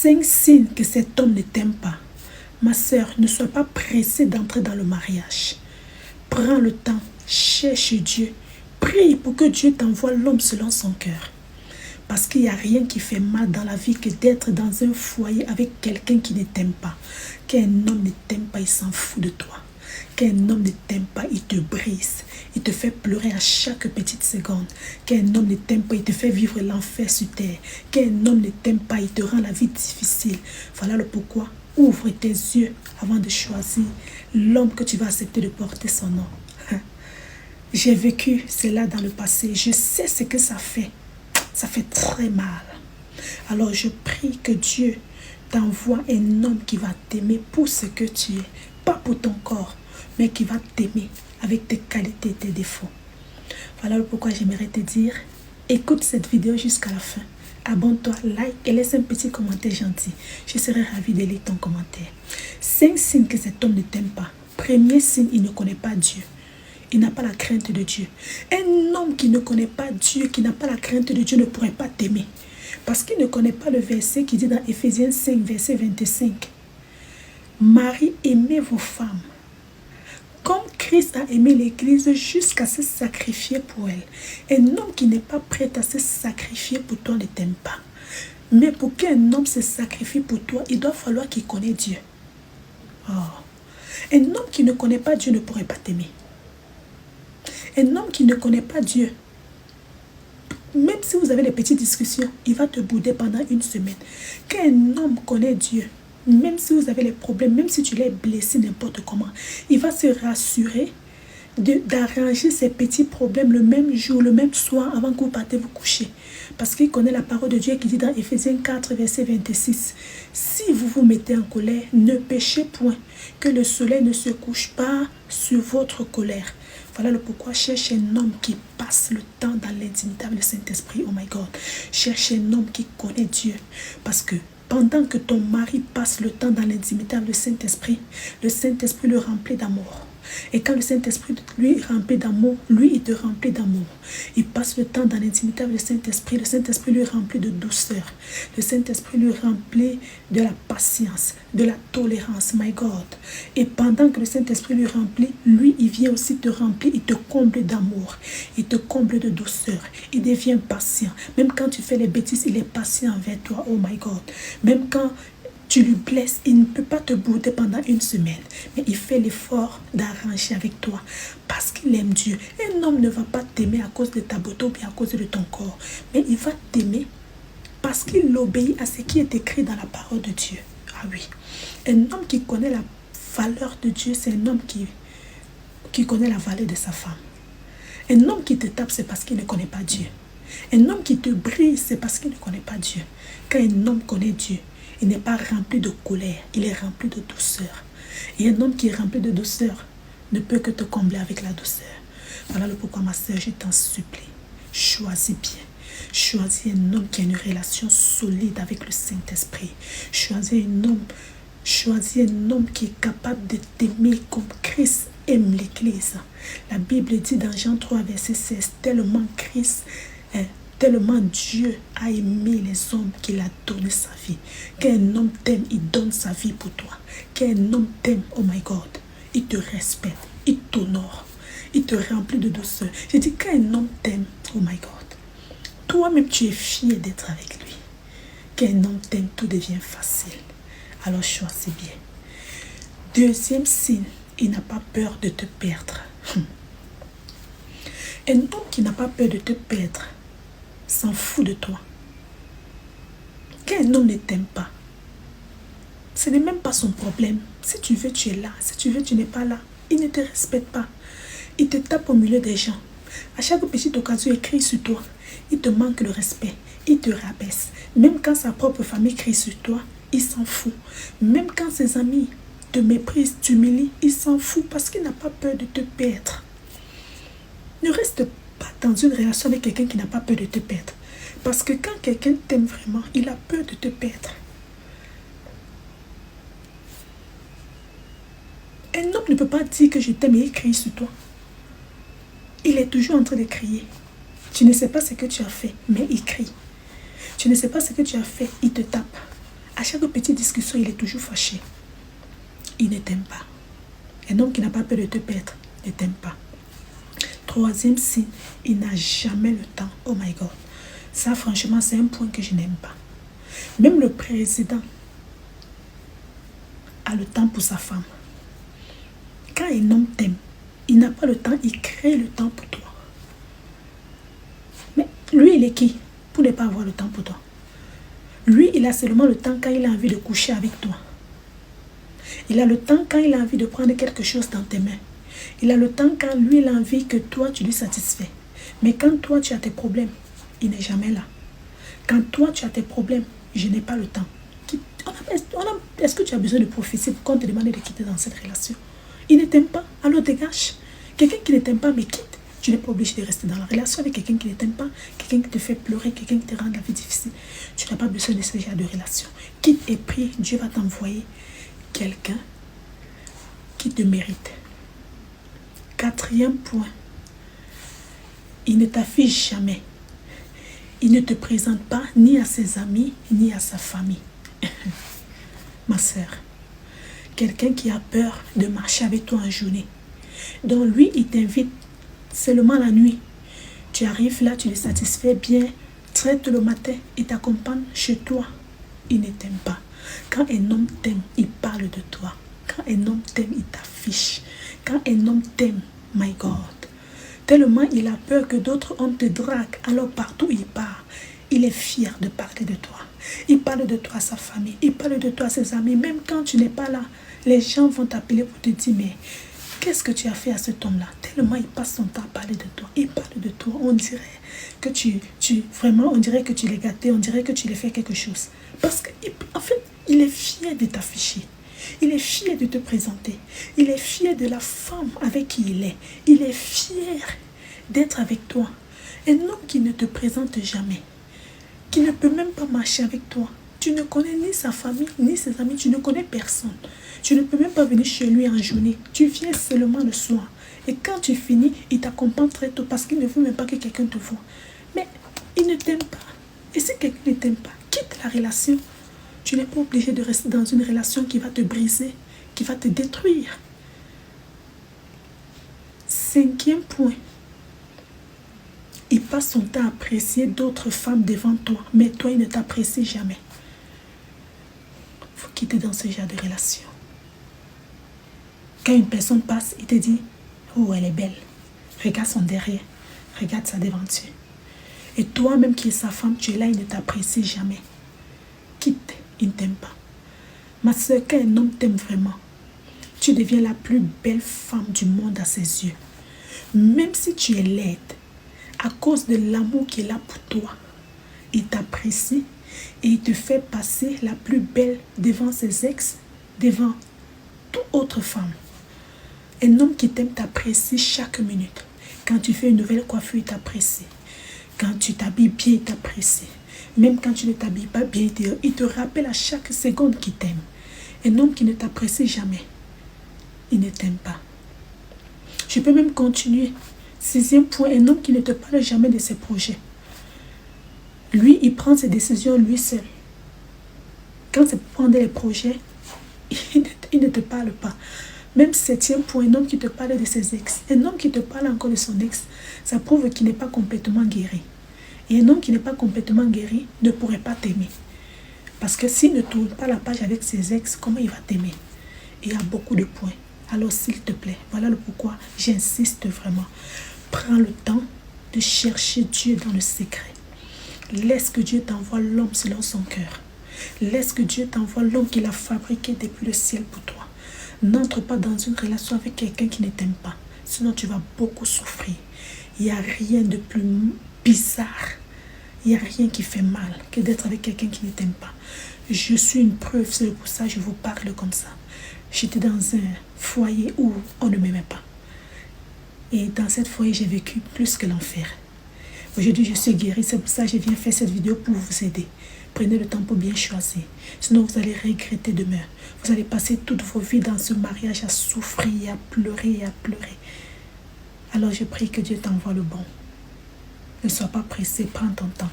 5 signes que cet homme ne t'aime pas. Ma sœur, ne sois pas pressée d'entrer dans le mariage. Prends le temps, cherche Dieu. Prie pour que Dieu t'envoie l'homme selon son cœur. Parce qu'il n'y a rien qui fait mal dans la vie que d'être dans un foyer avec quelqu'un qui ne t'aime pas. Qu'un homme ne t'aime pas, il s'en fout de toi. Qu'un homme ne t'aime pas, il te brise. Il te fait pleurer à chaque petite seconde. Qu'un homme ne t'aime pas, il te fait vivre l'enfer sur terre. Qu'un homme ne t'aime pas, il te rend la vie difficile. Voilà le pourquoi. Ouvre tes yeux avant de choisir l'homme que tu vas accepter de porter son nom. J'ai vécu cela dans le passé. Je sais ce que ça fait. Ça fait très mal. Alors je prie que Dieu t'envoie un homme qui va t'aimer pour ce que tu es. Pas pour ton corps, mais qui va t'aimer avec tes qualités et tes défauts. Voilà pourquoi j'aimerais te dire, écoute cette vidéo jusqu'à la fin. Abonne-toi, like et laisse un petit commentaire gentil. Je serai ravie de lire ton commentaire. 5 signes que cet homme ne t'aime pas. Premier signe, il ne connaît pas Dieu. Il n'a pas la crainte de Dieu. Un homme qui ne connaît pas Dieu, qui n'a pas la crainte de Dieu, ne pourrait pas t'aimer. Parce qu'il ne connaît pas le verset qui dit dans Éphésiens 5, verset 25. Marie, aimez vos femmes. Comme Christ a aimé l'Église jusqu'à se sacrifier pour elle. Un homme qui n'est pas prêt à se sacrifier pour toi ne t'aime pas. Mais pour qu'un homme se sacrifie pour toi, il doit falloir qu'il connaisse Dieu. Oh. Un homme qui ne connaît pas Dieu ne pourrait pas t'aimer. Un homme qui ne connaît pas Dieu, même si vous avez des petites discussions, il va te bouder pendant une semaine. Quand un homme connaît Dieu, même si vous avez les problèmes, même si tu l'as blessé n'importe comment, il va se rassurer d'arranger ces petits problèmes le même jour, le même soir, avant que vous partez vous coucher. Parce qu'il connaît la parole de Dieu qui dit dans Éphésiens 4, verset 26. Si vous vous mettez en colère, ne péchez point, que le soleil ne se couche pas sur votre colère. Voilà le pourquoi cherche un homme qui passe le temps dans l'intimité avec le Saint-Esprit. Oh my God. Cherche un homme qui connaît Dieu. Parce que pendant que ton mari passe le temps dans l'intimité avec le Saint-Esprit le remplit d'amour. Et quand le Saint-Esprit lui remplit d'amour, lui il te remplit d'amour. Il passe le temps dans l'intimité avec le Saint-Esprit lui remplit de douceur. Le Saint-Esprit lui remplit de la patience, de la tolérance, my God. Et pendant que le Saint-Esprit lui remplit, lui il vient aussi te remplir, il te comble d'amour, il te comble de douceur, il devient patient. Même quand tu fais les bêtises, il est patient envers toi, oh my God. Même quand tu lui blesses, il ne peut pas te bouder pendant une semaine. Mais il fait l'effort d'arranger avec toi parce qu'il aime Dieu. Un homme ne va pas t'aimer à cause de ta beauté ou bien à cause de ton corps. Mais il va t'aimer parce qu'il obéit à ce qui est écrit dans la parole de Dieu. Ah oui. Un homme qui connaît la valeur de Dieu, c'est un homme qui connaît la valeur de sa femme. Un homme qui te tape, c'est parce qu'il ne connaît pas Dieu. Un homme qui te brise, c'est parce qu'il ne connaît pas Dieu. Quand un homme connaît Dieu, il n'est pas rempli de colère, il est rempli de douceur. Et un homme qui est rempli de douceur ne peut que te combler avec la douceur. Voilà le pourquoi, ma sœur, je t'en supplie. Choisis bien. Choisis un homme qui a une relation solide avec le Saint-Esprit. Choisis un homme qui est capable de t'aimer comme Christ aime l'Église. La Bible dit dans Jean 3, verset 16, tellement Dieu a aimé les hommes qu'il a donné sa vie. Qu'un homme t'aime, il donne sa vie pour toi. Qu'un homme t'aime, oh my God, il te respecte, il t'honore, il te remplit de douceur. Je dis qu'un homme t'aime, oh my God, toi-même tu es fier d'être avec lui. Qu'un homme t'aime, tout devient facile. Alors choisis bien. Deuxième signe, il n'a pas peur de te perdre. Un homme qui n'a pas peur de te perdre s'en fout de toi. Qu'un homme ne t'aime pas, ce n'est même pas son problème. Si tu veux, tu es là. Si tu veux, tu n'es pas là. Il ne te respecte pas. Il te tape au milieu des gens. À chaque petite occasion, il crie sur toi. Il te manque le respect. Il te rabaisse. Même quand sa propre famille crie sur toi, il s'en fout. Même quand ses amis te méprisent, t'humilient, il s'en fout parce qu'il n'a pas peur de te perdre. Ne reste pas dans une relation avec quelqu'un qui n'a pas peur de te perdre. Parce que quand quelqu'un t'aime vraiment, il a peur de te perdre. Un homme ne peut pas dire que je t'aime et il crie sur toi. Il est toujours en train de crier. Tu ne sais pas ce que tu as fait, mais il crie. Tu ne sais pas ce que tu as fait, il te tape. À chaque petite discussion, il est toujours fâché. Il ne t'aime pas. Un homme qui n'a pas peur de te perdre ne t'aime pas. Troisième signe, il n'a jamais le temps. Oh my God. Ça, franchement, c'est un point que je n'aime pas. Même le président a le temps pour sa femme. Quand un homme t'aime, il n'a pas le temps, il crée le temps pour toi. Mais lui, il est qui pour ne pas avoir le temps pour toi? Lui, il a seulement le temps quand il a envie de coucher avec toi. Il a le temps quand il a envie de prendre quelque chose dans tes mains. Il a le temps quand lui, il a envie que toi, tu lui satisfais. Mais quand toi, tu as tes problèmes, il n'est jamais là. Quand toi, tu as tes problèmes, je n'ai pas le temps. Est-ce que tu as besoin de prophétie pour qu'on te demande de quitter dans cette relation? Il ne t'aime pas, alors dégage. Quelqu'un qui ne t'aime pas, mais quitte. Tu n'es pas obligé de rester dans la relation avec quelqu'un qui ne t'aime pas, quelqu'un qui te fait pleurer, quelqu'un qui te rend la vie difficile. Tu n'as pas besoin de ce genre de relation. Quitte et prie, Dieu va t'envoyer quelqu'un qui te mérite. Quatrième point, il ne t'affiche jamais. Il ne te présente pas ni à ses amis, ni à sa famille. Ma sœur, quelqu'un qui a peur de marcher avec toi en journée. Donc lui, il t'invite seulement la nuit. Tu arrives là, tu le satisfais bien, traite le matin, il t'accompagne chez toi. Il ne t'aime pas. Quand un homme t'aime, il parle de toi. Quand un homme t'aime, il t'affiche. Quand un homme t'aime, my God, tellement il a peur que d'autres hommes te draguent, alors partout il part, il est fier de parler de toi. Il parle de toi à sa famille, il parle de toi à ses amis. Même quand tu n'es pas là, les gens vont t'appeler pour te dire, mais qu'est-ce que tu as fait à cet homme-là? Tellement il passe son temps à parler de toi. Il parle de toi, on dirait que vraiment, on dirait que tu l'es gâté, on dirait que tu lui fais quelque chose. Parce qu'en fait, il est fier de t'afficher. Il est fier de te présenter. Il est fier de la femme avec qui il est. Il est fier d'être avec toi. Un homme qui ne te présente jamais, qui ne peut même pas marcher avec toi. Tu ne connais ni sa famille, ni ses amis. Tu ne connais personne. Tu ne peux même pas venir chez lui en journée. Tu viens seulement le soir. Et quand tu finis, il t'accompagne très tôt parce qu'il ne veut même pas que quelqu'un te voie. Mais il ne t'aime pas. Et si quelqu'un ne t'aime pas, quitte la relation. Tu n'es pas obligé de rester dans une relation qui va te briser, qui va te détruire. Cinquième point. Il passe son temps à apprécier d'autres femmes devant toi, mais toi, il ne t'apprécie jamais. Il faut quitter dans ce genre de relation. Quand une personne passe, il te dit, oh, elle est belle. Regarde son derrière, regarde sa devanture. Et toi-même qui es sa femme, tu es là, il ne t'apprécie jamais. Quitte. Il ne t'aime pas. Ma soeur, quand un homme t'aime vraiment, tu deviens la plus belle femme du monde à ses yeux. Même si tu es laide, à cause de l'amour qu'il a pour toi, il t'apprécie et il te fait passer la plus belle devant ses ex, devant toute autre femme. Un homme qui t'aime t'apprécie chaque minute. Quand tu fais une nouvelle coiffure, il t'apprécie. Quand tu t'habilles bien, il t'apprécie. Même quand tu ne t'habilles pas bien, il te rappelle à chaque seconde qu'il t'aime. Un homme qui ne t'apprécie jamais, il ne t'aime pas. Je peux même continuer. Sixième point, un homme qui ne te parle jamais de ses projets. Lui, il prend ses décisions lui seul. Quand c'est pour prendre les projets, il ne te parle pas. Même septième point, un homme qui te parle de ses ex. Un homme qui te parle encore de son ex, ça prouve qu'il n'est pas complètement guéri. Et un homme qui n'est pas complètement guéri ne pourrait pas t'aimer. Parce que s'il ne tourne pas la page avec ses ex, comment il va t'aimer? Il y a beaucoup de points. Alors s'il te plaît, voilà le pourquoi j'insiste vraiment. Prends le temps de chercher Dieu dans le secret. Laisse que Dieu t'envoie l'homme selon son cœur. Laisse que Dieu t'envoie l'homme qu'il a fabriqué depuis le ciel pour toi. N'entre pas dans une relation avec quelqu'un qui ne t'aime pas. Sinon tu vas beaucoup souffrir. Il n'y a rien de plus bizarre. Il n'y a rien qui fait mal que d'être avec quelqu'un qui ne t'aime pas. Je suis une preuve, c'est pour ça que je vous parle comme ça. J'étais dans un foyer où on ne m'aimait pas. Et dans cette foyer, j'ai vécu plus que l'enfer. Aujourd'hui, je suis guérie. C'est pour ça que je viens faire cette vidéo pour vous aider. Prenez le temps pour bien choisir. Sinon, vous allez regretter demain. Vous allez passer toute vos vies dans ce mariage à souffrir, à pleurer, à pleurer. Alors, je prie que Dieu t'envoie le bon. Ne sois pas pressé, prends ton temps.